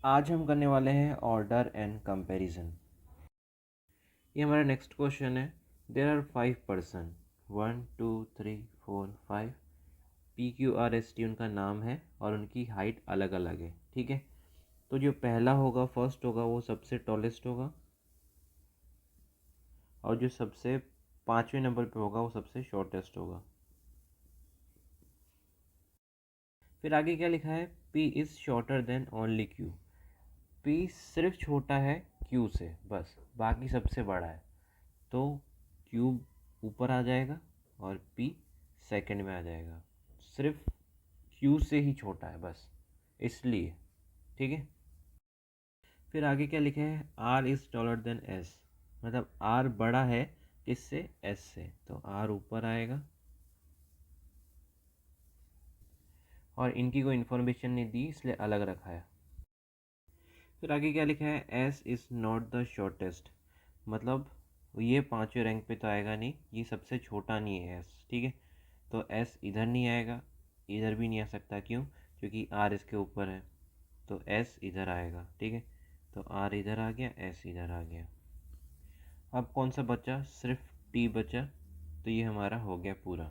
आज हम करने वाले हैं ऑर्डर एंड कंपैरिजन। ये हमारा नेक्स्ट क्वेश्चन है। There are 5 person, 1 2 3 4 5। PQRST उनका नाम है और उनकी हाइट अलग अलग है। ठीक है, तो जो पहला होगा, फर्स्ट होगा, वो सबसे टॉलेस्ट होगा और जो सबसे 5वें नंबर पे होगा वो सबसे शॉर्टेस्ट होगा। फिर आगे क्या लिखा है? P is shorter than only Q। P सिर्फ छोटा है Q से, बस, बाकी सबसे बड़ा है। तो Q ऊपर आ जाएगा और P सेकंड में आ जाएगा। सिर्फ Q से ही छोटा है, बस इसलिए। ठीक है, फिर आगे क्या लिखे है? R is taller than S। मतलब R बड़ा है किससे? S से, तो R ऊपर आएगा और इनकी कोई इन्फॉर्मेशन नहीं दी इसलिए अलग रखा है। फिर आगे क्या लिखा है? S is not the shortest. मतलब ये 5वें रैंक पे तो आएगा नहीं, ये सबसे छोटा नहीं है S। ठीक है, तो S इधर नहीं आएगा, इधर भी नहीं आ सकता। क्यों? क्योंकि R इसके ऊपर है, तो S इधर आएगा। ठीक है, तो R इधर आ गया, S इधर आ गया। अब कौन सा बचा? सिर्फ T बचा, तो ये हमारा हो गया पूरा।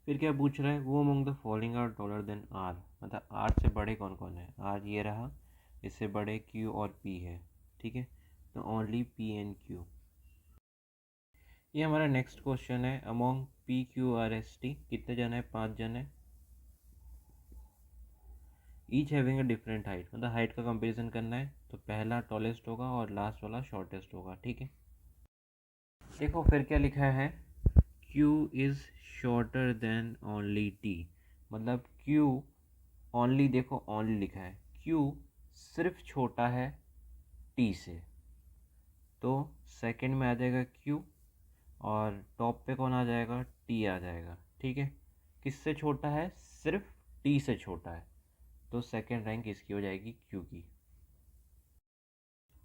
फिर क्या पूछ रहा है? वो among the following are taller than R। मतलब R से बड़े कौन कौन है? R ये रहा, इससे बड़े Q और P है। ठीक है, तो ओनली P एंड Q। ये हमारा नेक्स्ट क्वेश्चन है। अमोंग PQRST कितने जन है? 5 जन है। Each having a different height, मतलब हाइट का कंपैरिजन करना है, तो पहला टॉलेस्ट होगा और लास्ट वाला शॉर्टेस्ट होगा। ठीक है, देखो फिर क्या लिखा है? Q is shorter than only T। मतलब Q ओनली, देखो ओनली लिखा है, Q सिर्फ छोटा है T से, तो सेकंड में आ जाएगा Q और टॉप पे कौन आ जाएगा? T आ जाएगा। ठीक है, किससे छोटा है? सिर्फ T से छोटा है, तो सेकंड रैंक इसकी हो जाएगी Q की।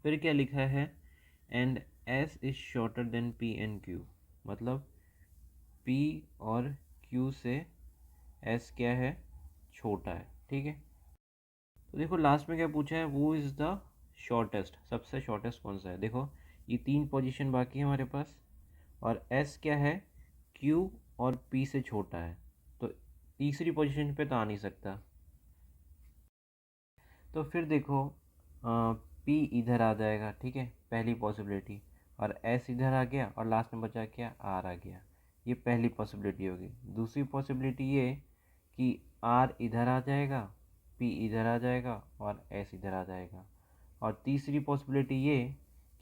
फिर क्या लिखा है? And S is shorter than P and Q। मतलब P और Q से S क्या है? छोटा है। ठीक है, तो देखो लास्ट में क्या पूछा है? वो इज़ द शॉर्टेस्ट, सबसे शॉर्टेस्ट कौन सा है? देखो ये 3 पोजीशन बाकी है हमारे पास, और S क्या है? Q और P से छोटा है, तो तीसरी पोजीशन पे तो आ नहीं सकता। तो फिर देखो P इधर आ जाएगा। ठीक है, पहली पॉसिबिलिटी, और S इधर आ गया और लास्ट में बचा क्या? R आ गया। ये पहली पॉसिबिलिटी होगी। दूसरी पॉसिबिलिटी ये कि R इधर आ जाएगा, P इधर आ जाएगा और S इधर आ जाएगा। और तीसरी पॉसिबिलिटी ये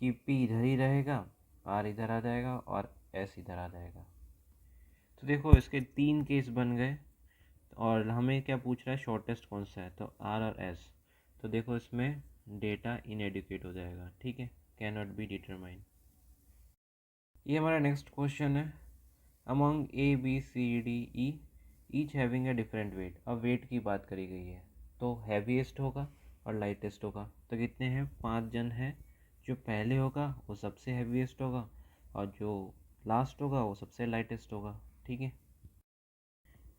कि P इधर ही रहेगा, R इधर आ जाएगा और S इधर आ जाएगा। तो देखो इसके 3 केस बन गए, और हमें क्या पूछ रहा है? शॉर्टेस्ट कौन सा है, तो R और S। तो देखो इसमें डेटा इनएडुकेट हो जाएगा। ठीक है, कैन नॉट बी डिटरमाइन। ये हमारा नेक्स्ट क्वेश्चन है। Among ABCDE each having a different weight. अब वेट की बात करी गई है, तो हैवीएस्ट होगा और लाइटेस्ट होगा। तो कितने हैं? 5 जन हैं। जो पहले होगा वो सबसे हैवीएस्ट होगा और जो लास्ट होगा वो सबसे लाइटेस्ट होगा। ठीक है,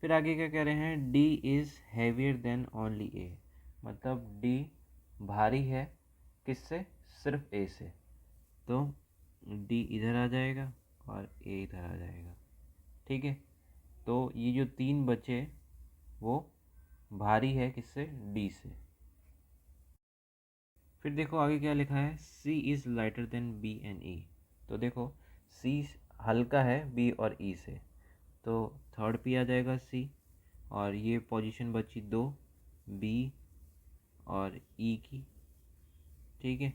फिर आगे क्या कह रहे हैं? D is heavier than only A. मतलब डी भारी है किससे? सिर्फ ए से, तो डी इधर आ जाएगा और ए इधर आ जाएगा। ठीक है, तो ये जो 3 बचे वो भारी है किससे? डी से। फिर देखो आगे क्या लिखा है? C is lighter than B and E. तो देखो सी हल्का है बी और ई से, तो थर्ड पे आ जाएगा सी, और ये पोजीशन बची 2, बी और ई की। ठीक है,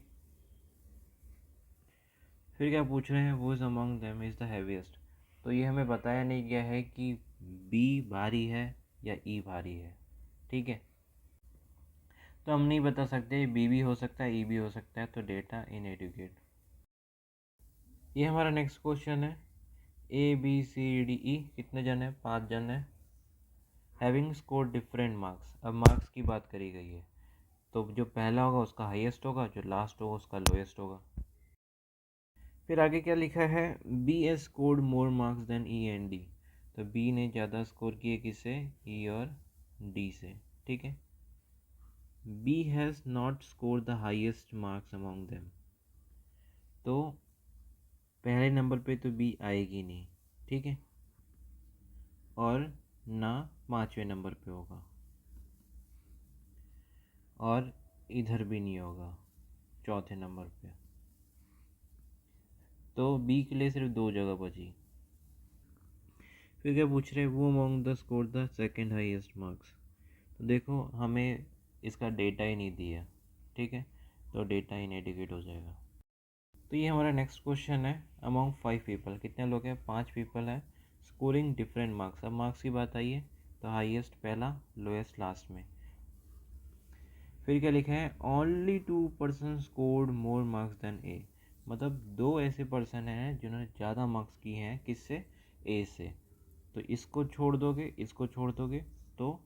फिर क्या पूछ रहे हैं? वो is among them is the heaviest. तो ये हमें बताया नहीं गया है कि बी भारी है या ई भारी है। ठीक है, तो हम नहीं बता सकते, बी भी हो सकता है, ई भी हो सकता है, तो डेटा इन एडुकेट। ये हमारा नेक्स्ट क्वेश्चन है। ABCDE कितने जन है? 5 जन है। Having score different marks. अब मार्क्स की बात करी गई है, तो जो पहला होगा उसका हाईएस्ट होगा, जो लास्ट होगा उसका लोएस्ट होगा। फिर आगे क्या लिखा है? B has scored more marks than E and D. तो बी ने ज़्यादा स्कोर किए किससे? ई और डी से। ठीक है, B has not score the highest marks among them, तो पहले नंबर पे तो बी आएगी नहीं, ठीक है, और ना 5वें नंबर पे होगा, और इधर भी नहीं होगा 4थे नंबर पे। तो बी के लिए सिर्फ 2 जगह बची। फिर क्या पूछ रहे हैं, वो among the score the second highest marks. तो देखो हमें इसका डेटा ही नहीं दिया, ठीक है, तो डेटा इनएडिक्वेट हो जाएगा। तो ये हमारा नेक्स्ट क्वेश्चन है, अमॉन्ग 5 पीपल, कितने लोग हैं, 5 पीपल हैं, स्कोरिंग डिफरेंट मार्क्स। अब मार्क्स की बात आई है तो हाईएस्ट पहला, लोएस्ट लास्ट में। फिर क्या लिखा है, only 2% scored more marks than A, मतलब 2 ऐसे पर्सन हैं जिन्होंने ज़्यादा मार्क्स किए हैं, किससे, ए से। तो इसको छोड़ दोगे, इसको छोड़ दोगे, तो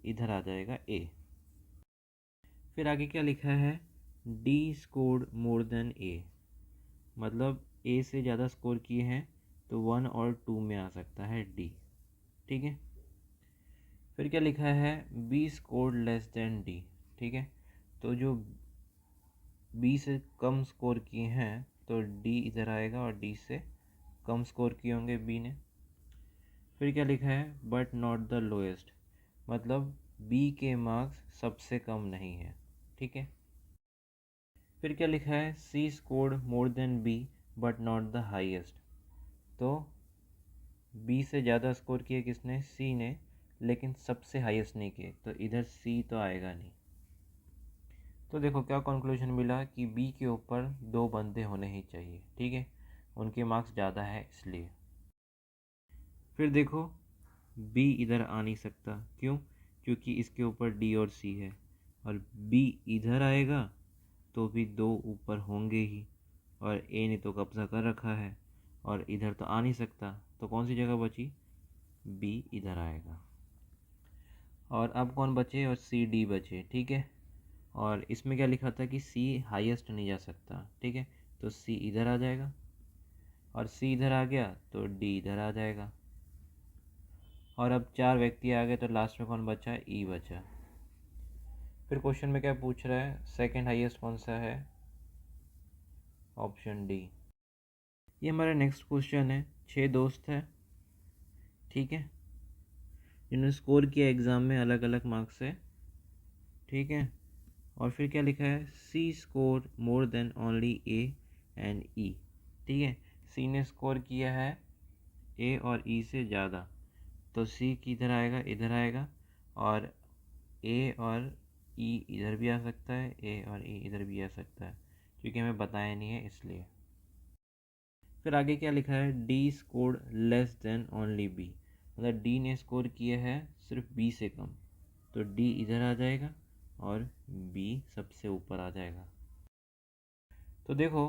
इधर आ जाएगा ए। फिर आगे क्या लिखा है, D scored more then A, मतलब ए से ज़्यादा स्कोर किए हैं तो 1 और 2 में आ सकता है डी, ठीक है। फिर क्या लिखा है, B scored less then D, ठीक है, तो जो बी से कम स्कोर किए हैं तो डी इधर आएगा, और डी से कम स्कोर किए होंगे बी ने। फिर क्या लिखा है, बट नॉट द लोएस्ट, मतलब बी के मार्क्स सबसे कम नहीं है, ठीक है। फिर क्या लिखा है, C scored more than B but not the highest, तो बी से ज़्यादा स्कोर किए किसने, सी ने, लेकिन सबसे हाईएस्ट नहीं किए, तो इधर सी तो आएगा नहीं। तो देखो क्या कंक्लूजन मिला कि बी के ऊपर 2 बंदे होने ही चाहिए, ठीक है, उनके मार्क्स ज़्यादा है इसलिए। फिर देखो बी इधर आ नहीं सकता, क्यों, क्योंकि इसके ऊपर डी और सी है, और बी इधर आएगा तो भी 2 ऊपर होंगे ही, और ए ने तो कब्ज़ा कर रखा है, और इधर तो आ नहीं सकता, तो कौन सी जगह बची, बी इधर आएगा। और अब कौन बचे, और सी डी बचे, ठीक है। और इसमें क्या लिखा था कि सी हाईएस्ट नहीं जा सकता, ठीक है, तो सी इधर आ जाएगा, और सी इधर आ गया तो डी इधर आ जाएगा। और अब 4 व्यक्ति आ गए तो लास्ट में कौन बचा, ई बचा। फिर क्वेश्चन में क्या पूछ रहा है, सेकंड हाईएस्ट कौन सा है, ऑप्शन डी। ये हमारा नेक्स्ट क्वेश्चन है, 6 दोस्त हैं, ठीक है, जिन्होंने स्कोर किया एग्ज़ाम में अलग अलग मार्क्स से, ठीक है। और फिर क्या लिखा है, C score more than only A and E, ठीक है, सी ने स्कोर किया है ए और ई से ज़्यादा, तो सी किधर आएगा, इधर आएगा, और ए और ई इधर भी आ सकता है, ए और ई इधर भी आ सकता है, क्योंकि हमें बताया नहीं है इसलिए। फिर आगे क्या लिखा है, D scored less than only B, मतलब डी ने स्कोर किया है सिर्फ बी से कम, तो डी इधर आ जाएगा और बी सबसे ऊपर आ जाएगा। तो देखो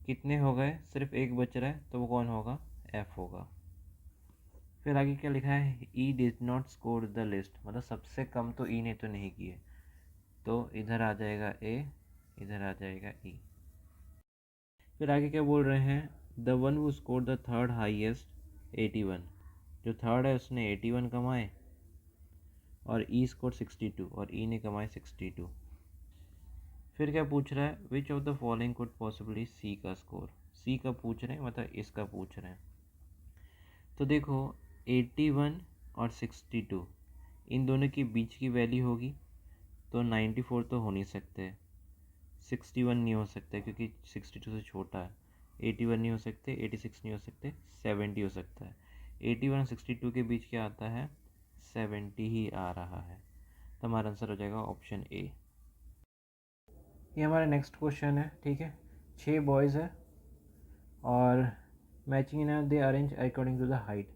कितने हो गए, सिर्फ एक बच रहा है, तो वो कौन होगा, एफ होगा। फिर आगे क्या लिखा है, E did not score the least, मतलब सबसे कम तो ई ने तो नहीं किए, तो इधर आ जाएगा ए, इधर आ जाएगा ई। फिर आगे क्या बोल रहे हैं, the one who score the third highest 81, जो थर्ड है उसने 81 कमाए, और ई स्कोर 62, और ई ने कमाए 62। फिर क्या पूछ रहा है, which of the following could possibly C का स्कोर, सी का पूछ रहे हैं, मतलब इसका पूछ रहे हैं। तो देखो 81 और 62 इन दोनों के बीच की वैल्यू होगी, तो 94 तो हो नहीं सकते, 61 नहीं हो सकता क्योंकि 62 से छोटा है, 81 नहीं हो सकते, 86 नहीं हो सकते, 70 हो सकता है। 81 और 62 के बीच क्या आता है, 70 ही आ रहा है, तो हमारा आंसर हो जाएगा ऑप्शन ए। ये हमारा नेक्स्ट क्वेश्चन है, ठीक है, 6 बॉयज़ है और matching in they arrange according to the height,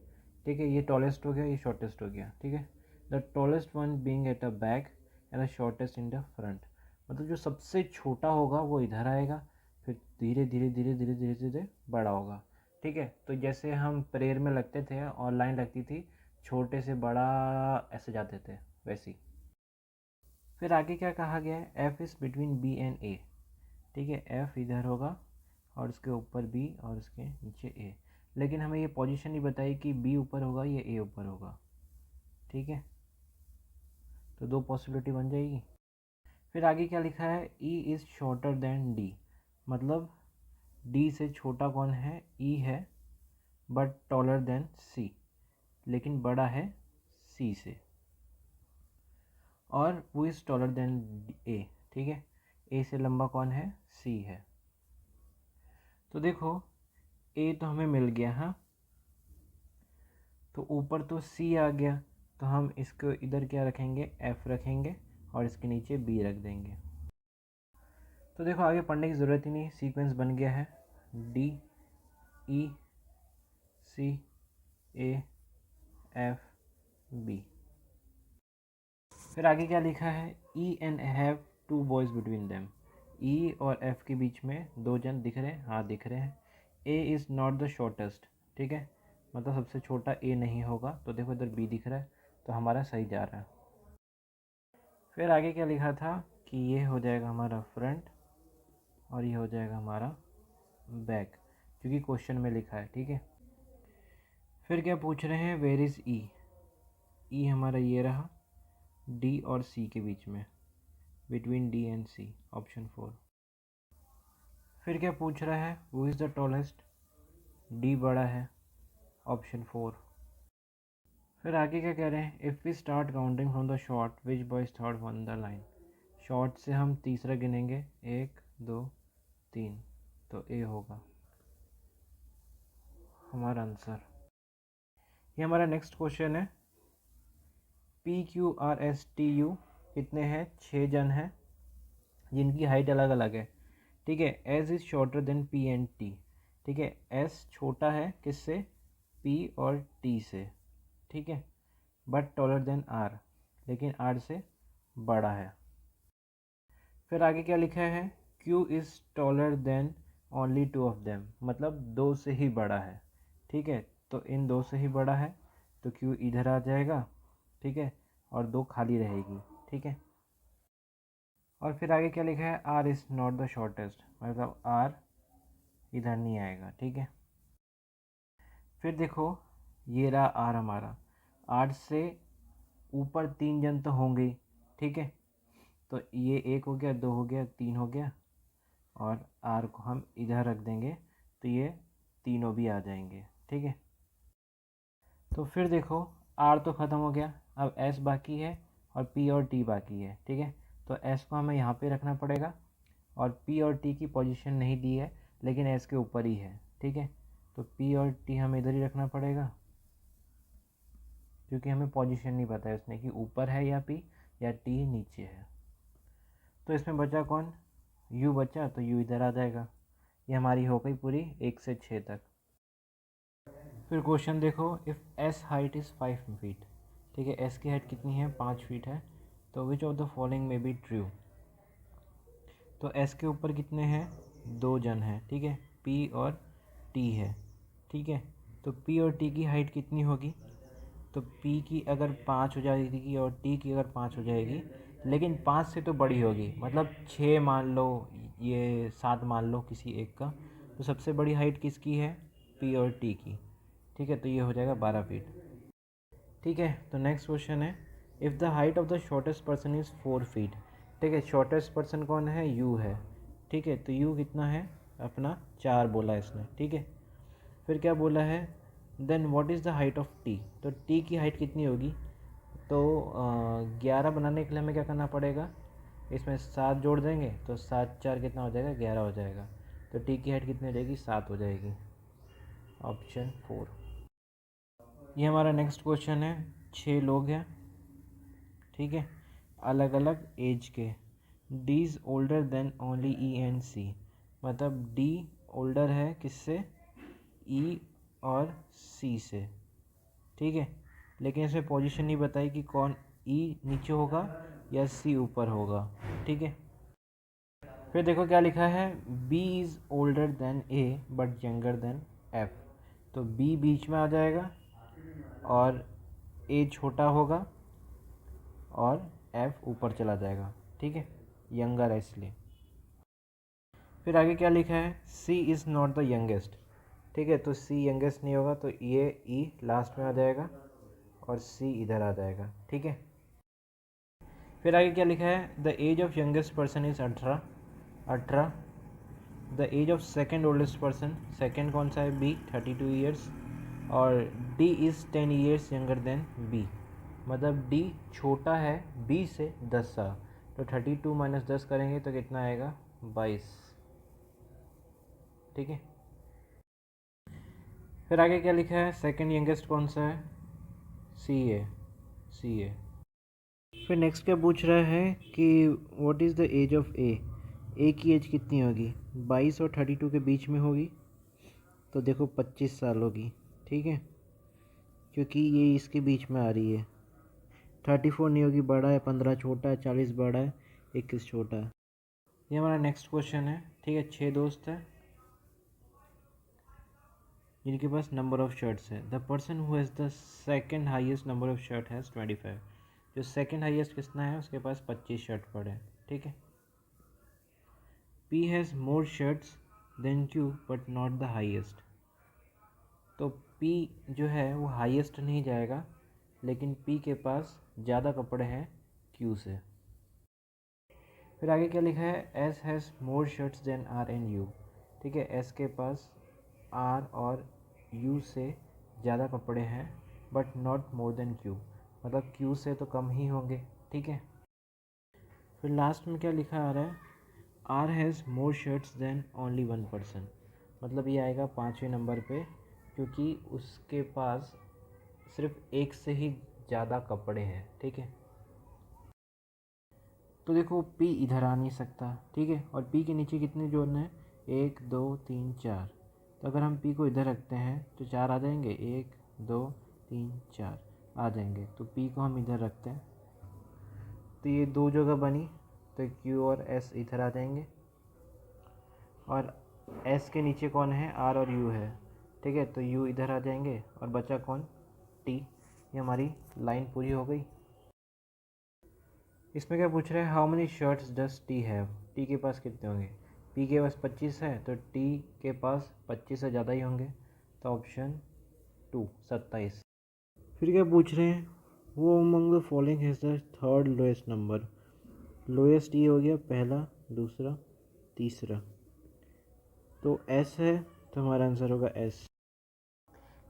ठीक है, ये टॉलेस्ट हो गया, ये शॉर्टेस्ट हो गया, ठीक है, the tallest one being at a back and the shortest in the front, मतलब जो सबसे छोटा होगा वो इधर आएगा, फिर धीरे धीरे धीरे धीरे धीरे धीरे बड़ा होगा, ठीक है। तो जैसे हम प्रेयर में लगते थे और लाइन लगती थी, छोटे से बड़ा ऐसे जाते थे, वैसे ही। फिर आगे क्या कहा गया है, F is between B and A, ठीक है, एफ इधर होगा और उसके ऊपर बी और उसके नीचे ए, लेकिन हमें ये पोजीशन नहीं बताई कि बी ऊपर होगा या ए ऊपर होगा, ठीक है, तो 2 पॉसिबिलिटी बन जाएगी। फिर आगे क्या लिखा है, E is shorter than D, मतलब डी से छोटा कौन है, ई है, बट टॉलर देन सी, लेकिन बड़ा है सी से, और वो इज़ टॉलर देन ए, ठीक है, ए से लंबा कौन है, सी है। तो देखो ए तो हमें मिल गया, हाँ, तो ऊपर तो सी आ गया, तो हम इसको इधर क्या रखेंगे, एफ रखेंगे, और इसके नीचे बी रख देंगे। तो देखो आगे पढ़ने की ज़रूरत ही नहीं, सीक्वेंस बन गया है, D E C A F B. फिर आगे क्या लिखा है, E and have two boys between them, E और एफ के बीच में दो जन दिख रहे हैं, हाँ दिख रहे हैं। A is not the shortest, ठीक है, मतलब सबसे छोटा ए नहीं होगा, तो देखो इधर बी दिख रहा है, तो हमारा सही जा रहा है। फिर आगे क्या लिखा था कि ये हो जाएगा हमारा फ्रंट और ये हो जाएगा हमारा बैक, क्योंकि क्वेश्चन में लिखा है, ठीक है। फिर क्या पूछ रहे हैं, वेयर इज़ ई, ई हमारा ये रहा डी और सी के बीच में, between D and C, option 4। फिर क्या पूछ रहा है, who is the tallest, D बड़ा है, ऑप्शन 4। फिर आगे क्या कह रहे हैं, if we start counting from the short which boys third on the line, short से हम तीसरा गिनेंगे, 1 2 3, तो ए होगा हमारा आंसर। ये हमारा नेक्स्ट क्वेश्चन है, P Q R S T U कितने हैं, 6 जन हैं जिनकी हाइट अलग अलग है, ठीक है। S is shorter than P and T, ठीक है, एस छोटा है किससे, पी और टी से, ठीक है, बट टॉलर देन आर, लेकिन आर से बड़ा है। फिर आगे क्या लिखा है, Q is taller than only 2 of them, मतलब 2 से ही बड़ा है, ठीक है, तो इन 2 से ही बड़ा है, तो क्यू इधर आ जाएगा, ठीक है, और 2 खाली रहेगी, ठीक है। और फिर आगे क्या लिखा है, R is not the shortest, मतलब आर इधर नहीं आएगा, ठीक है। फिर देखो ये रहा आर हमारा, आर से ऊपर 3 जन तो होंगे ही, ठीक है, तो ये 1 हो गया, 2 हो गया, 3 हो गया, और आर को हम इधर रख देंगे, तो ये तीनों भी आ जाएंगे, ठीक है। तो फिर देखो आर तो ख़त्म हो गया, अब एस बाकी है और पी और टी बाकी है, ठीक है, तो एस को हमें यहाँ पे रखना पड़ेगा, और पी और टी की पोजीशन नहीं दी है, लेकिन एस के ऊपर ही है, ठीक है, तो पी और टी हमें इधर ही रखना पड़ेगा, क्योंकि हमें पोजीशन नहीं पता है उसने कि ऊपर है या पी या टी नीचे है। तो इसमें बचा कौन, यू बचा, तो यू इधर आ जाएगा। ये हमारी हो गई पूरी 1 से 6 तक। फिर क्वेश्चन देखो, if S height is 5 feet, ठीक है, एस की हाइट कितनी है, 5 फीट है, तो विच ऑफ द फॉलोइंग में बी ट्रू, तो एस के ऊपर कितने हैं, 2 जन हैं, ठीक है, पी और टी है, ठीक है, तो पी और टी की हाइट कितनी होगी, तो पी की अगर 5 हो जाएगी और टी की अगर 5 हो जाएगी, लेकिन 5 से तो बड़ी होगी, मतलब 6 मान लो, ये 7 मान लो किसी एक का, तो सबसे बड़ी हाइट किसकी है, पी और टी की, ठीक है, तो ये हो जाएगा 12 फीट, ठीक है। तो नेक्स्ट क्वेश्चन है, if the height of the shortest person is 4 feet, ठीक है, शॉर्टेस्ट पर्सन कौन है, यू है, ठीक है, तो यू कितना है अपना, 4 बोला इसने, ठीक है। फिर क्या बोला है, then what is the height of T, तो टी की हाइट कितनी होगी, तो 11 बनाने के लिए हमें क्या करना पड़ेगा, इसमें 7 जोड़ देंगे, तो 7 4 कितना हो जाएगा, 11 हो जाएगा, तो टी की हाइट कितनी हो जाएगी, 7 हो जाएगी, ऑप्शन 4। ये हमारा नेक्स्ट क्वेश्चन है, 6 लोग हैं, ठीक है, अलग अलग एज के, D is older than only E and C, मतलब डी ओल्डर है किससे, ई और सी से, ठीक है, लेकिन इसमें पोजीशन नहीं बताई कि कौन ई नीचे होगा या सी ऊपर होगा, ठीक है। फिर देखो क्या लिखा है, B is older than A but younger than F, तो बी बीच में आ जाएगा और ए छोटा होगा और एफ ऊपर चला जाएगा, ठीक है, यंगर है इसलिए। फिर आगे क्या लिखा है, C is not the youngest, ठीक है, तो सी यंगेस्ट नहीं होगा, तो ये ई लास्ट में आ जाएगा और सी इधर आ जाएगा, ठीक है। फिर आगे क्या लिखा है, the age of youngest person is 18। The age of second oldest person, second कौन सा है, बी 32 ईयर्स, और D is 10 years younger than B, मतलब डी छोटा है बी से 10 साल। तो 32 माइनस 10 करेंगे तो कितना आएगा, 22। ठीक है। फिर आगे क्या लिखा है, सेकंड यंगेस्ट कौन सा है, सी ए। फिर नेक्स्ट क्या पूछ रहा है कि what is the age of A की एज कितनी होगी, 22 और 32 के बीच में होगी, तो देखो 25 साल होगी। ठीक है, क्योंकि ये इसके बीच में आ रही है। 34 नहीं होगी, बड़ा है, 15 छोटा है, 40 बड़ा है, 21 छोटा है। ये हमारा नेक्स्ट क्वेश्चन है। ठीक है, 6 दोस्त हैं जिनके पास नंबर ऑफ शर्ट्स है। The person who has the second highest number of shirt has 25। जो सेकंड हाईएस्ट कितना है, उसके पास 25 शर्ट पड़े हैं। ठीक है। P has more shirts than Q but not the highest. तो पी जो है वो हाईएस्ट नहीं जाएगा, लेकिन पी के पास ज़्यादा कपड़े हैं क्यू से। फिर आगे क्या लिखा है, S has more shirts than R and U. ठीक है, एस के पास आर और यू से ज़्यादा कपड़े हैं, but not more than Q, मतलब क्यू से तो कम ही होंगे। ठीक है। फिर लास्ट में क्या लिखा आ रहा है, R has more shirts than only 1 person, मतलब ये आएगा 5वें नंबर पे, क्योंकि उसके पास सिर्फ एक से ही ज़्यादा कपड़े हैं। ठीक है। तो देखो P इधर आ नहीं सकता। ठीक है, और P के नीचे कितने जोड़ने हैं, 1 2 3 4। तो अगर हम P को इधर रखते हैं तो 4 आ जाएंगे, 1 2 3 4 आ जाएंगे। तो P को हम इधर रखते हैं, तो ये 2 जगह बनी, तो Q और S इधर आ जाएंगे, और S के नीचे कौन है, R और U है। ठीक है, तो U इधर आ जाएंगे, और बचा कौन, T। ये हमारी लाइन पूरी हो गई। इसमें क्या पूछ रहे हैं, how many shirts does T have. T के पास कितने होंगे, पी के पास 25 है, तो टी के पास 25 से ज़्यादा ही होंगे, तो ऑप्शन 2 27। फिर क्या पूछ रहे हैं, वो among the following has the third lowest number. Lowest ये हो गया पहला, दूसरा, तीसरा, तो एस है, तो हमारा आंसर होगा एस।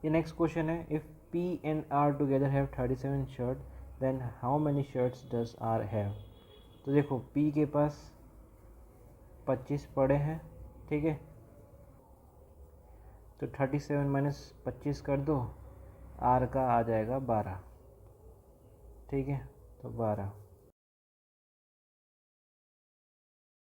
ये नेक्स्ट क्वेश्चन है, if P and R together have 37 shirt then how many shirts does R have. तो देखो P के पास 25 पड़े हैं। ठीक है, तो 37 माइनस 25 कर दो, R का आ जाएगा 12। ठीक है, तो 12।